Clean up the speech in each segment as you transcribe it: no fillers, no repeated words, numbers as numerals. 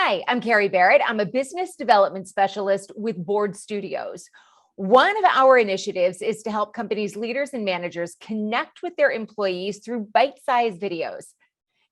Hi, I'm Carrie Barrett. I'm a business development specialist with Board Studios. One of our initiatives is to help companies' leaders and managers connect with their employees through bite-sized videos.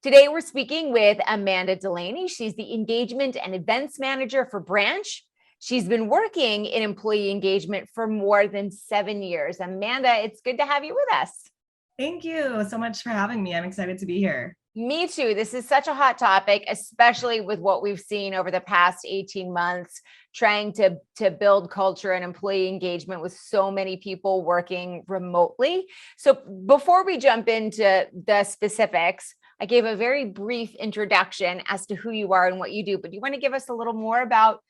Today, we're speaking with Amanda Delaney. She's the engagement and events manager for Branch. She's been working in employee engagement for more than 7 years. Amanda, it's good to have you with us. Thank you so much for having me. I'm excited to be here. Me too. This is such a hot topic, especially with what we've seen over the past 18 months, trying to build culture and employee engagement with so many people working remotely. So before we jump into the specifics, I gave a very brief introduction as to who you are and what you do, but do you want to give us a little more about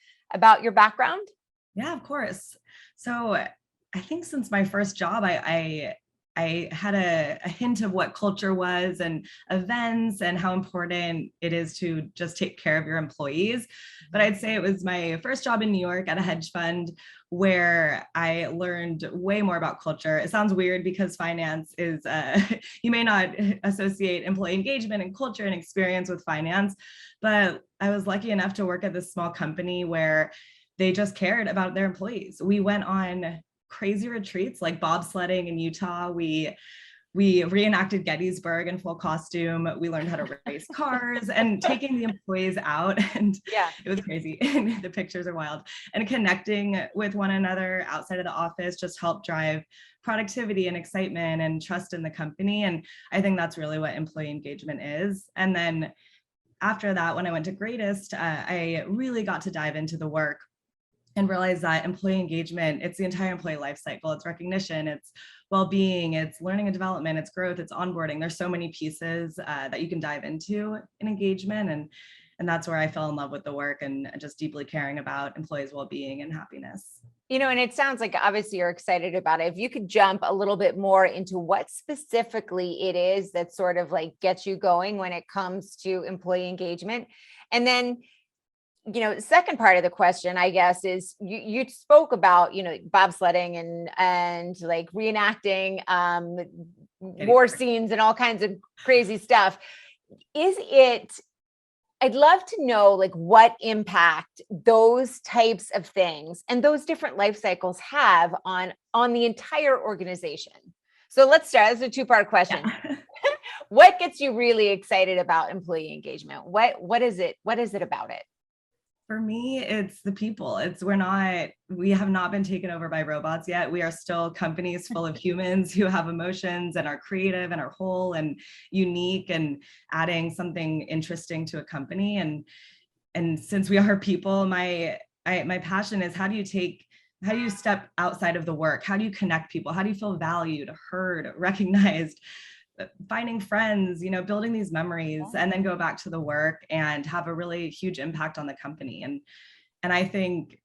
your background? Yeah, of course. So I think since my first job, I had a hint of what culture was and events and how important it is to just take care of your employees. But I'd say it was my first job in New York at a hedge fund where I learned way more about culture. It sounds weird because finance is, you may not associate employee engagement and culture and experience with finance, but I was lucky enough to work at this small company where they just cared about their employees. We went on crazy retreats like bobsledding in Utah. We reenacted Gettysburg in full costume. We learned how to race cars and taking the employees out. And yeah, it was crazy. And the pictures are wild. And connecting with one another outside of the office just helped drive productivity and excitement and trust in the company. And I think that's really what employee engagement is. And then after that, when I went to Greatest, I really got to dive into the work and realize that employee engagement, it's the entire employee life cycle. It's recognition, it's well-being, it's learning and development, it's growth, it's onboarding. There's so many pieces that you can dive into in engagement. And that's where I fell in love with the work and just deeply caring about employees' well-being and happiness. You know, and it sounds like obviously you're excited about it. If you could jump a little bit more into what specifically it is that sort of like gets you going when it comes to employee engagement. And then, you know, the second part of the question, I guess, is you spoke about, you know, bobsledding and like reenacting war scenes and all kinds of crazy stuff. I'd love to know like what impact those types of things and those different life cycles have on the entire organization. So let's start. This is a two-part question. Yeah. What gets you really excited about employee engagement? What is it? What is it about it? For me, it's the people. We have not been taken over by robots yet. We are still companies full of humans who have emotions and are creative and are whole and unique and adding something interesting to a company. And since we are people, my passion is how do you step outside of the work? How do you connect people? How do you feel valued, heard, recognized? Finding friends, you know, building these memories, and then go back to the work and have a really huge impact on the company. And I think,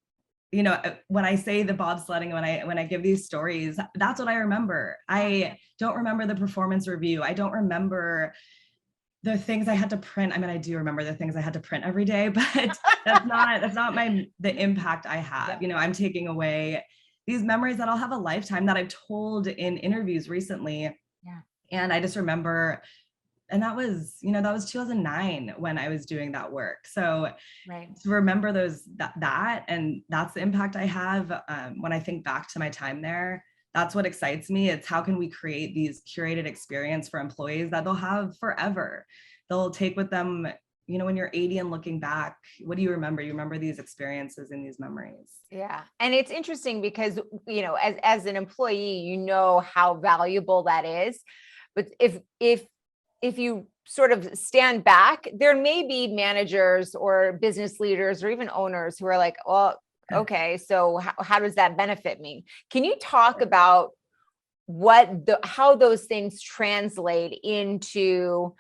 you know, when I say the bobsledding, when I give these stories, that's what I remember. I don't remember the performance review. I don't remember the things I had to print. I mean, I do remember the things I had to print every day, but that's not the impact I have. You know, I'm taking away these memories that I'll have a lifetime that I've told in interviews recently. Yeah. And I just remember, and that was 2009 when I was doing that work. So to remember that, and that's the impact I have when I think back to my time there. That's what excites me. It's how can we create these curated experience for employees that they'll have forever. They'll take with them, you know, when you're 80 and looking back, what do you remember? You remember these experiences and these memories. Yeah. And it's interesting because, you know, as an employee, you know how valuable that is. But if you sort of stand back, there may be managers or business leaders or even owners who are like, well, okay, so how does that benefit me? Can you talk about how those things translate into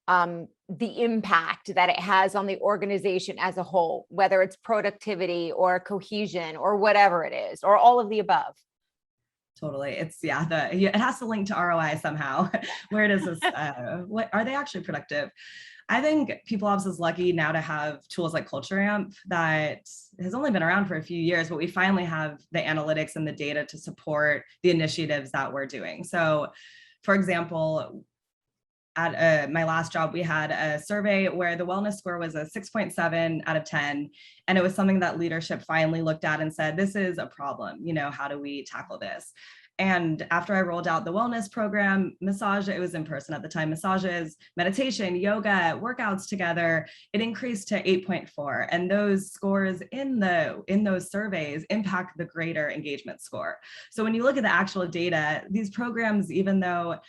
the impact that it has on the organization as a whole, whether it's productivity or cohesion or whatever it is, or all of the above? Totally. It has to link to ROI somehow. Where does this, what are they actually productive? I think People Ops is lucky now to have tools like Culture Amp that has only been around for a few years, but we finally have the analytics and the data to support the initiatives that we're doing. So for example, at my last job, we had a survey where the wellness score was a 6.7 out of 10. And it was something that leadership finally looked at and said, this is a problem. How do we tackle this? And after I rolled out the wellness program, massage, it was in person at the time, massages, meditation, yoga, workouts together, it increased to 8.4. And those scores in those surveys impact the greater engagement score. So when you look at the actual data, these programs, even though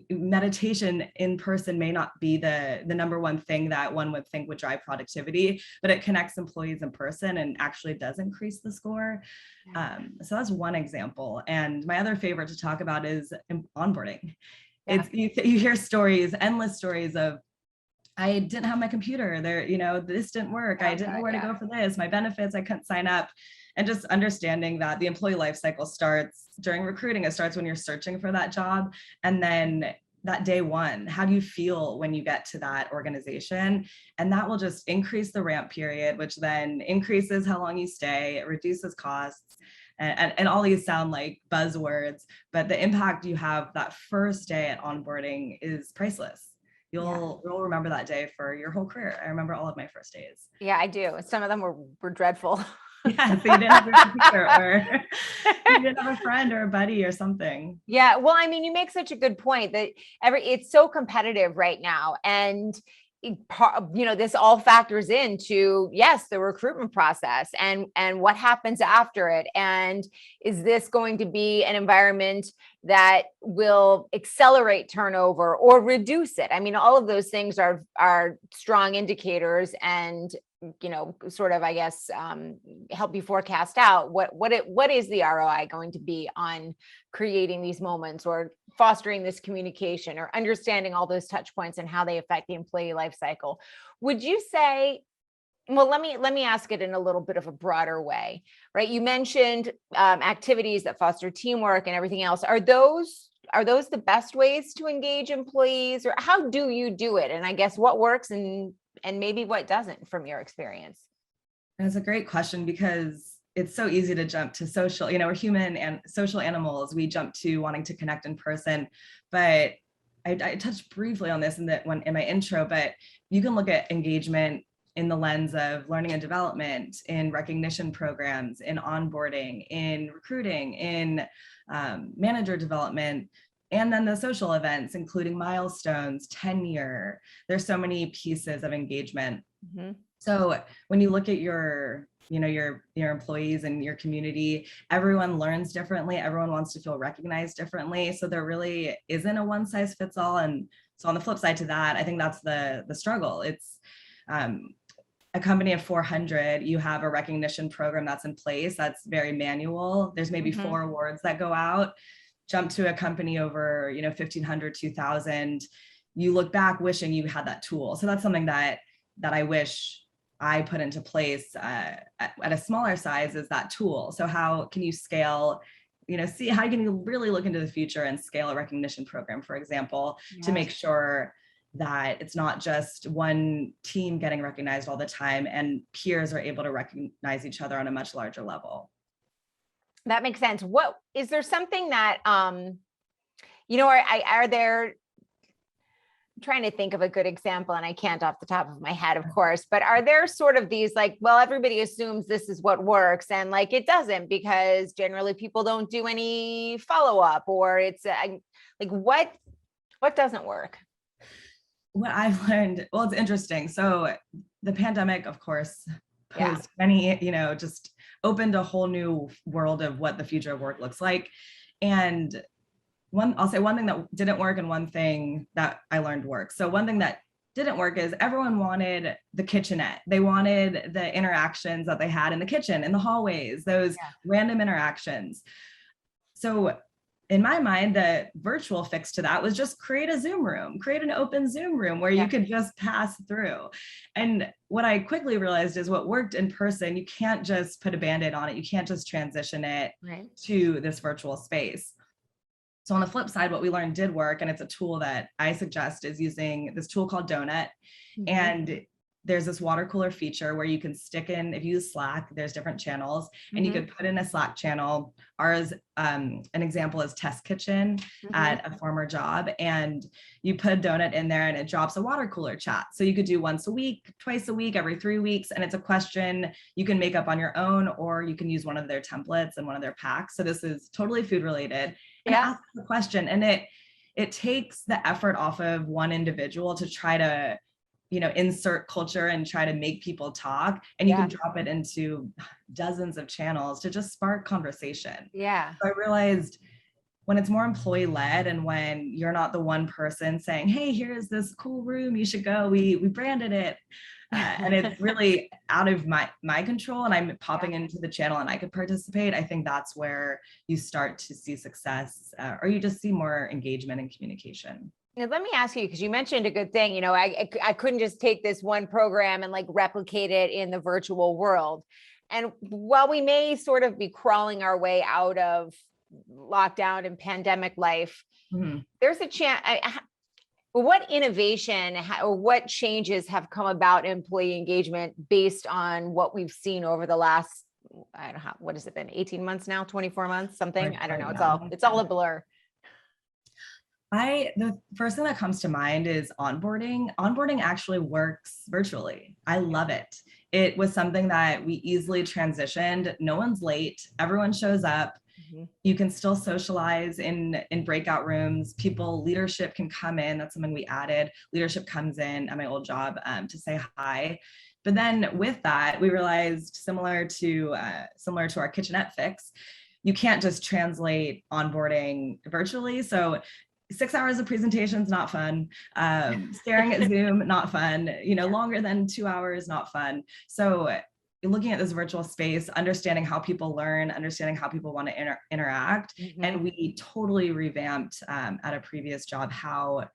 meditation in person may not be the number one thing that one would think would drive productivity, but it connects employees in person and actually does increase the score. So that's one example. And my other favorite to talk about is onboarding. Yeah. You hear stories, endless stories of, I didn't have my computer there, this didn't work. I didn't know where to go for this. My benefits, I couldn't sign up. And just understanding that the employee life cycle starts during recruiting. It starts when you're searching for that job. And then that day one, how do you feel when you get to that organization? And that will just increase the ramp period, which then increases how long you stay. It reduces costs. And all these sound like buzzwords, but the impact you have that first day at onboarding is priceless. You'll remember that day for your whole career. I remember all of my first days. Yeah, I do. Some of them were dreadful. Yeah, so you didn't have your computer, or you didn't have a friend or a buddy or something. Yeah, well, I mean, you make such a good point that it's so competitive right now, and this all factors into, yes, the recruitment process and what happens after it, and is this going to be an environment that will accelerate turnover or reduce it? I mean, all of those things are strong indicators, and sort of, I guess, help you forecast out what is the ROI going to be on creating these moments or fostering this communication or understanding all those touch points and how they affect the employee life cycle. Would you say, well, let me ask it in a little bit of a broader way, right? You mentioned activities that foster teamwork and everything else. Are those the best ways to engage employees, or how do you do it? And I guess what works and maybe what doesn't from your experience? That's a great question, because it's so easy to jump to social, we're human and social animals. We jump to wanting to connect in person, but I touched briefly on this in my intro, but you can look at engagement in the lens of learning and development, in recognition programs, in onboarding, in recruiting, in manager development, and then the social events, including milestones, tenure. There's so many pieces of engagement. Mm-hmm. So when you look at your employees and your community, everyone learns differently. Everyone wants to feel recognized differently. So there really isn't a one size fits all. And so on the flip side to that, I think that's the struggle. It's a company of 400, you have a recognition program that's in place that's very manual. There's maybe 4 awards that go out. Jump to a company over 1,500, 2,000, you look back wishing you had that tool. So that's something that I wish I put into place at a smaller size, is that tool. So how can you scale, see how can you really look into the future and scale a recognition program, for example, to make sure that it's not just one team getting recognized all the time and peers are able to recognize each other on a much larger level. That makes sense. What is there something that, are there, I'm trying to think of a good example and I can't off the top of my head, of course, but are there sort of these well, everybody assumes this is what works and it doesn't, because generally people don't do any follow-up, or it's what doesn't work? What I've learned, well, it's interesting. So the pandemic, of course, posed many, just opened a whole new world of what the future of work looks like. And I'll say one thing that didn't work and one thing that I learned works. So one thing that didn't work is everyone wanted the kitchenette. They wanted the interactions that they had in the kitchen, in the hallways, those random interactions. So in my mind, the virtual fix to that was just create a Zoom room, create an open Zoom room where you could just pass through. And what I quickly realized is what worked in person, you can't just put a Band-Aid on it. You can't just transition it to this virtual space. So on the flip side, what we learned did work, and it's a tool that I suggest, is using this tool called Donut. And there's this water cooler feature where you can stick in, if you use Slack, there's different channels, and you could put in a Slack channel. Ours, an example is Test Kitchen at a former job, and you put a donut in there and it drops a water cooler chat. So you could do once a week, twice a week, every 3 weeks, and it's a question you can make up on your own, or you can use one of their templates and one of their packs. So this is totally food related. And ask the question, and it takes the effort off of one individual to try to, you know, insert culture and try to make people talk, and you can drop it into dozens of channels to just spark conversation. So I realized when it's more employee led, and when you're not the one person saying, hey, here's this cool room, you should go, we branded it, and it's really out of my control, and I'm popping into the channel and I could participate, I think that's where you start to see success, or you just see more engagement and communication. Now, let me ask you, because you mentioned a good thing, you know, I couldn't just take this one program and like replicate it in the virtual world. And while we may sort of be crawling our way out of lockdown and pandemic life, there's a chance. What innovation or what changes have come about employee engagement based on what we've seen over the last, I don't know, what has it been, 18 months now, 24 months, something? I don't know. It's all a blur. The first thing that comes to mind is onboarding. Onboarding actually works virtually. I love it. It was something that we easily transitioned. No one's late. Everyone shows up. You can still socialize in breakout rooms. Leadership can come in. That's something we added. Leadership comes in at my old job to say hi. But then with that, we realized similar to our kitchenette fix, you can't just translate onboarding virtually. So 6 hours of presentations, not fun. Staring at Zoom, not fun. You know, longer than 2 hours, not fun. So looking at this virtual space, understanding how people learn, understanding how people want to interact. And we totally revamped at a previous job how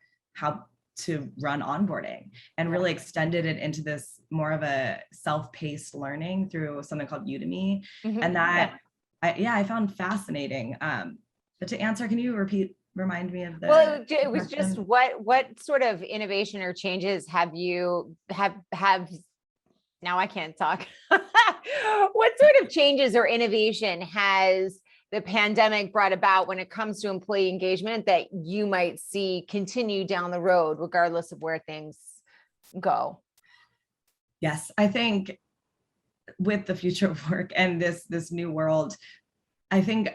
to run onboarding, and really extended it into this more of a self-paced learning through something called Udemy. And that, I found fascinating. But to answer, can you remind me of the— Well, it was just what sort of innovation or changes have now I can't talk. What sort of changes or innovation has the pandemic brought about when it comes to employee engagement that you might see continue down the road, regardless of where things go? Yes, I think with the future of work and this new world, I think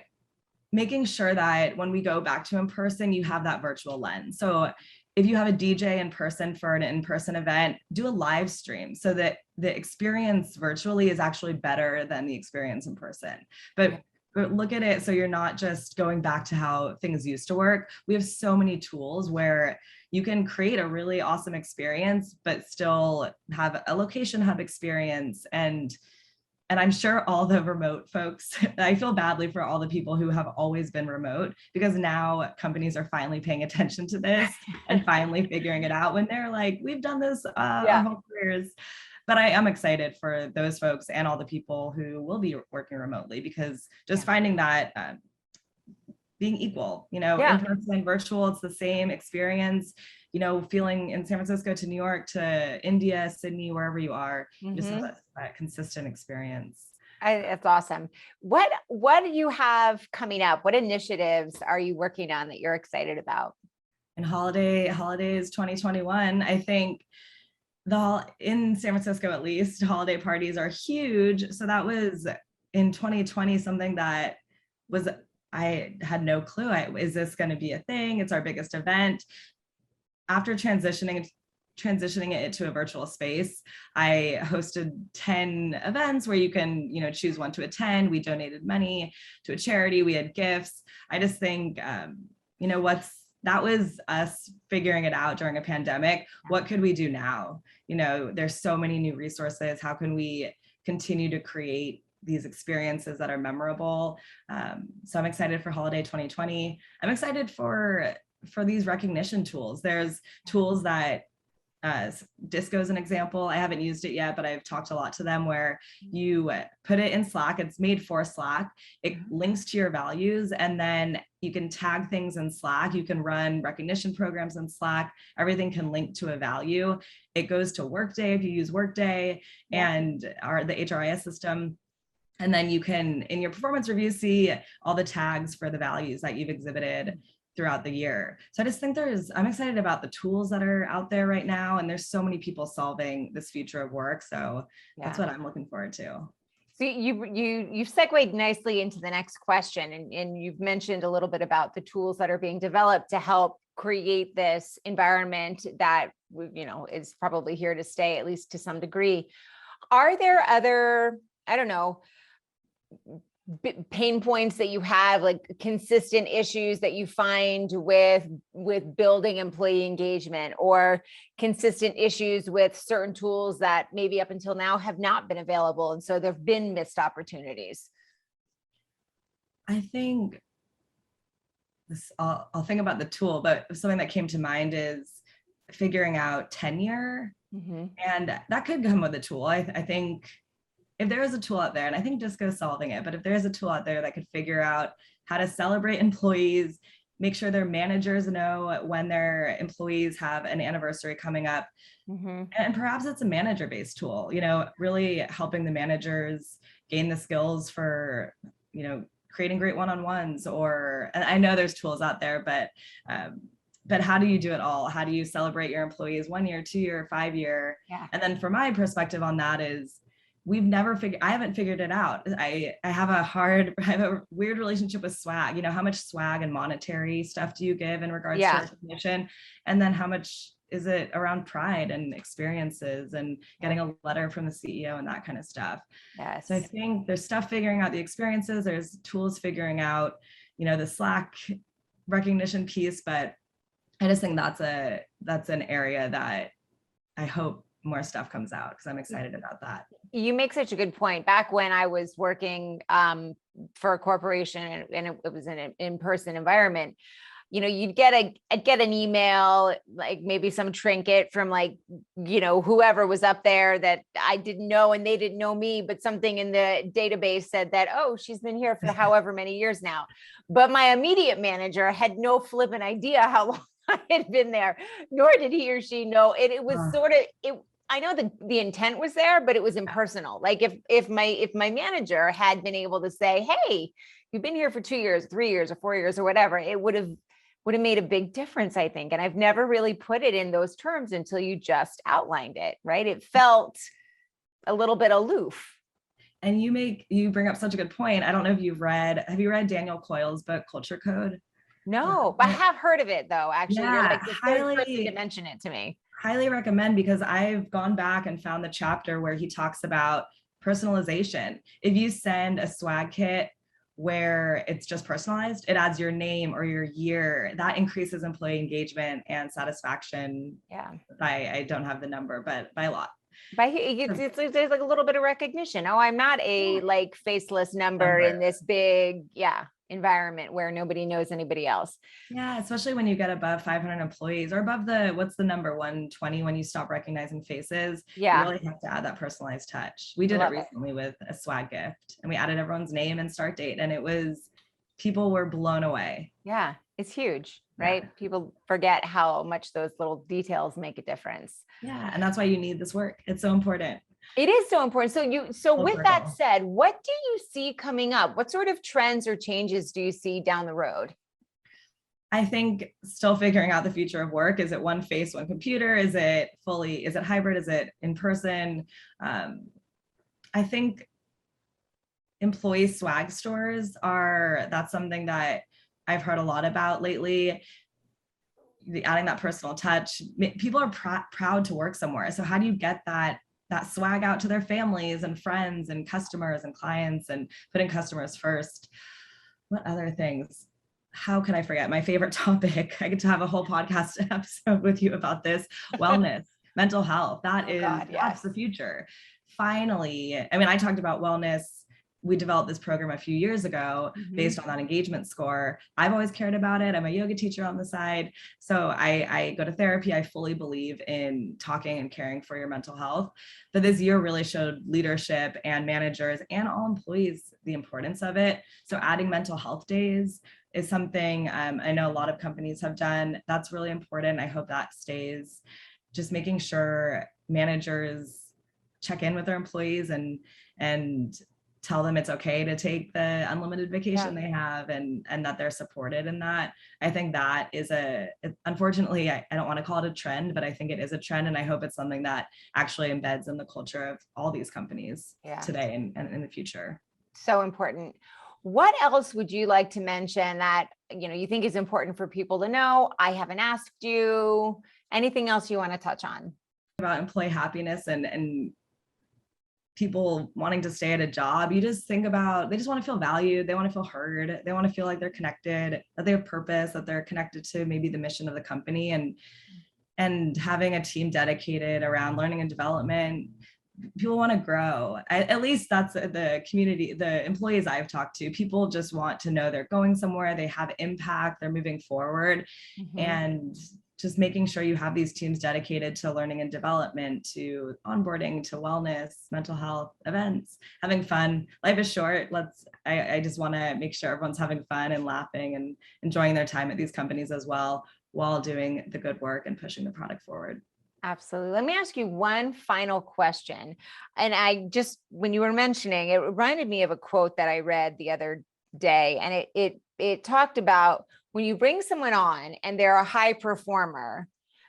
making sure that when we go back to in person, you have that virtual lens. So if you have a DJ in person for an in-person event, do a live stream so that the experience virtually is actually better than the experience in person. But look at it so you're not just going back to how things used to work. We have so many tools where you can create a really awesome experience, but still have a location hub experience. And I'm sure all the remote folks, I feel badly for all the people who have always been remote, because now companies are finally paying attention to this and finally figuring it out when they're like, we've done this our whole careers. But I am excited for those folks and all the people who will be working remotely, because just finding that being equal, you know, in person, virtual, it's the same experience. You know, feeling in San Francisco to New York to India, Sydney, wherever you are, just have that consistent experience. That's awesome. What do you have coming up? What initiatives are you working on that you're excited about? And holidays 2021, I think in San Francisco, at least, holiday parties are huge. So that was in 2020, something that I had no clue. Is this going to be a thing? It's our biggest event. After transitioning it to a virtual space, I hosted 10 events where you can, you know, choose one to attend. We donated money to a charity. We had gifts. I just think, you know, that was us figuring it out during a pandemic. What could we do now? You know, there's so many new resources. How can we continue to create these experiences that are memorable? So I'm excited for holiday 2020. I'm excited for these recognition tools. There's tools that Disco is an example. I haven't used it yet, but I've talked a lot to them where you put it in Slack. It's made for Slack. It links to your values, and then you can tag things in Slack. You can run recognition programs in Slack. Everything can link to a value. It goes to Workday if you use Workday and the HRIS system. And then you can, in your performance review, see all the tags for the values that you've exhibited throughout the year. So I just think I'm excited about the tools that are out there right now. And there's so many people solving this future of work. So that's what I'm looking forward to. So you've segued nicely into the next question, and you've mentioned a little bit about the tools that are being developed to help create this environment that, you know, is probably here to stay, at least to some degree. Are there other, I don't know, pain points that you have, like consistent issues that you find with building employee engagement, or consistent issues with certain tools that maybe up until now have not been available, and so there've been missed opportunities? I think I'll think about the tool, but something that came to mind is figuring out tenure. And that could come with a tool. I think if there is a tool out there, and I think Disco's solving it, but if there is a tool out there that could figure out how to celebrate employees, make sure their managers know when their employees have an anniversary coming up, and perhaps it's a manager-based tool, you know, really helping the managers gain the skills for, you know, creating great one-on-ones, or, and I know there's tools out there, but how do you do it all? How do you celebrate your employees 1 year, 2 year, 5 year? And then for my perspective on that is, I haven't figured it out. I have a weird relationship with swag. You know, how much swag and monetary stuff do you give in regards to recognition? And then how much is it around pride and experiences and getting a letter from the CEO and that kind of stuff? So I think there's stuff figuring out the experiences, there's tools figuring out, you know, the Slack recognition piece, but I just think that's an area that I hope more stuff comes out, because I'm excited about that. You make such a good point. Back when I was working for a corporation, and it was an in-person environment, you know, I'd get an email, like maybe some trinket from, like, you know, whoever was up there that I didn't know and they didn't know me, but something in the database said that, oh, she's been here for however many years now. But my immediate manager had no flippant idea how long I had been there, nor did he or she know. It was sort of, I know the intent was there, but it was impersonal. Like if my manager had been able to say, hey, you've been here for 2 years, 3 years, or 4 years, or whatever, it would have made a big difference, I think. And I've never really put it in those terms until you just outlined it, right? It felt a little bit aloof. And you bring up such a good point. I don't know if have you read Daniel Coyle's book, Culture Code? No, but I have heard of it though. Actually, you're like the third person to mention it to me. Highly recommend, because I've gone back and found the chapter where he talks about personalization. If you send a swag kit where it's just personalized, it adds your name or your year, that increases employee engagement and satisfaction. I don't have the number, but by a lot. There's like a little bit of recognition. Oh, I'm not a like faceless number in this big environment where nobody knows anybody else. Yeah, especially when you get above 500 employees, or above what's the number, 120, when you stop recognizing faces. You really have to add that personalized touch. We did it recently with a swag gift, and we added everyone's name and start date, and people were blown away. Yeah, it's huge, right? People forget how much those little details make a difference. Yeah, and that's why you need this work. It's so important. It is so important. So with that said, what do you see coming up? What sort of trends or changes do you see down the road? I think still figuring out the future of work. Is it one face, one computer? Is it hybrid? Is it in person? I think employee swag stores that's something that I've heard a lot about lately. Adding that personal touch. People are proud to work somewhere. So how do you get that swag out to their families and friends and customers and clients, and putting customers first? What other things? How could I forget my favorite topic? I get to have a whole podcast episode with you about this. Wellness, mental health. That's the future. Finally, I mean, I talked about wellness we developed this program a few years ago based on that engagement score. I've always cared about it. I'm a yoga teacher on the side. So I go to therapy. I fully believe in talking and caring for your mental health. But this year really showed leadership and managers and all employees the importance of it. So adding mental health days is something I know a lot of companies have done. That's really important. I hope that stays. Just making sure managers check in with their employees and tell them it's okay to take the unlimited vacation they have, and that they're supported in that. I think that is unfortunately, I don't want to call it a trend, but I think it is a trend. And I hope it's something that actually embeds in the culture of all these companies today and in the future. So important. What else would you like to mention that, you think is important for people to know? I haven't asked you. Anything else you want to touch on? About employee happiness and people wanting to stay at a job, you just think about, they just want to feel valued. They want to feel heard. They want to feel like they're connected, that they have purpose, that they're connected to maybe the mission of the company, and having a team dedicated around learning and development. People want to grow. At least that's the community, the employees I've talked to. People just want to know they're going somewhere, they have impact, they're moving forward. And just making sure you have these teams dedicated to learning and development, to onboarding, to wellness, mental health, events, having fun. Life is short. I just want to make sure everyone's having fun and laughing and enjoying their time at these companies as well, while doing the good work and pushing the product forward. Absolutely. Let me ask you one final question. And when you were mentioning, it reminded me of a quote that I read the other day, and it talked about when you bring someone on and they're a high performer,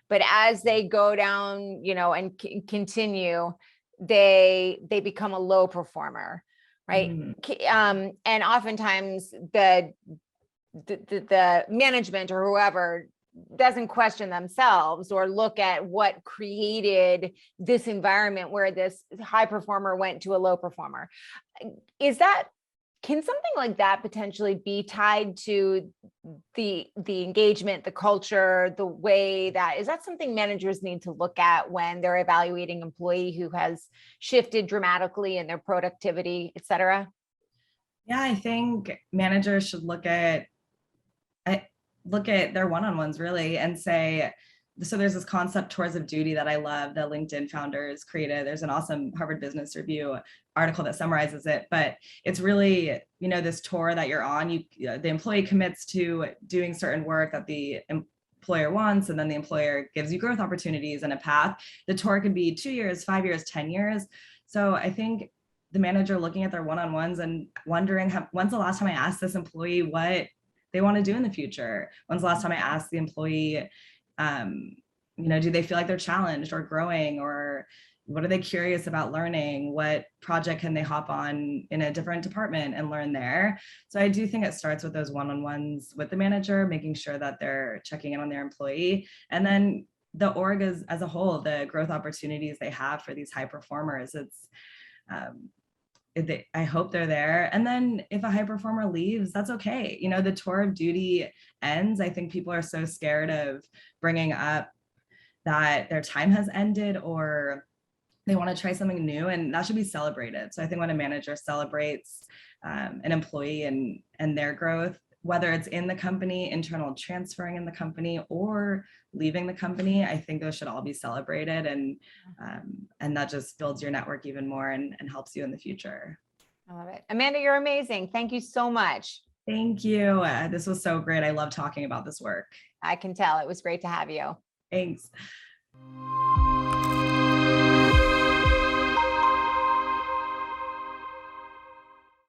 but as they go down, and continue, they become a low performer, right? And oftentimes the management or whoever doesn't question themselves or look at what created this environment where this high performer went to a low performer. Can something like that potentially be tied to the engagement, the culture, the way is that something managers need to look at when they're evaluating an employee who has shifted dramatically in their productivity, et cetera? Yeah, I think managers should look at their one-on-ones really and say, so there's this concept, tours of duty, that I love, the LinkedIn founders created. There's an awesome Harvard Business Review article that summarizes it, but it's really, this tour that you're on, the employee commits to doing certain work that the employer wants, and then the employer gives you growth opportunities and a path. The tour could be 2 years, 5 years, 10 years. So I think the manager looking at their one-on-ones and wondering, when's the last time I asked this employee what they want to do in the future? When's the last time I asked the employee, do they feel like they're challenged or growing, or what are they curious about learning? What project can they hop on in a different department and learn there? So I do think it starts with those one-on-ones with the manager, making sure that they're checking in on their employee, and then the org as a whole, the growth opportunities they have for these high performers. I hope they're there. And then if a high performer leaves, that's okay. The tour of duty ends. I think people are so scared of bringing up that their time has ended or they want to try something new, and that should be celebrated. So I think when a manager celebrates an employee and their growth, whether it's in the company, internal transferring in the company, or leaving the company, I think those should all be celebrated, and that just builds your network even more and helps you in the future. I love it. Amanda, you're amazing. Thank you so much. Thank you. This was so great. I love talking about this work. I can tell. It was great to have you. Thanks.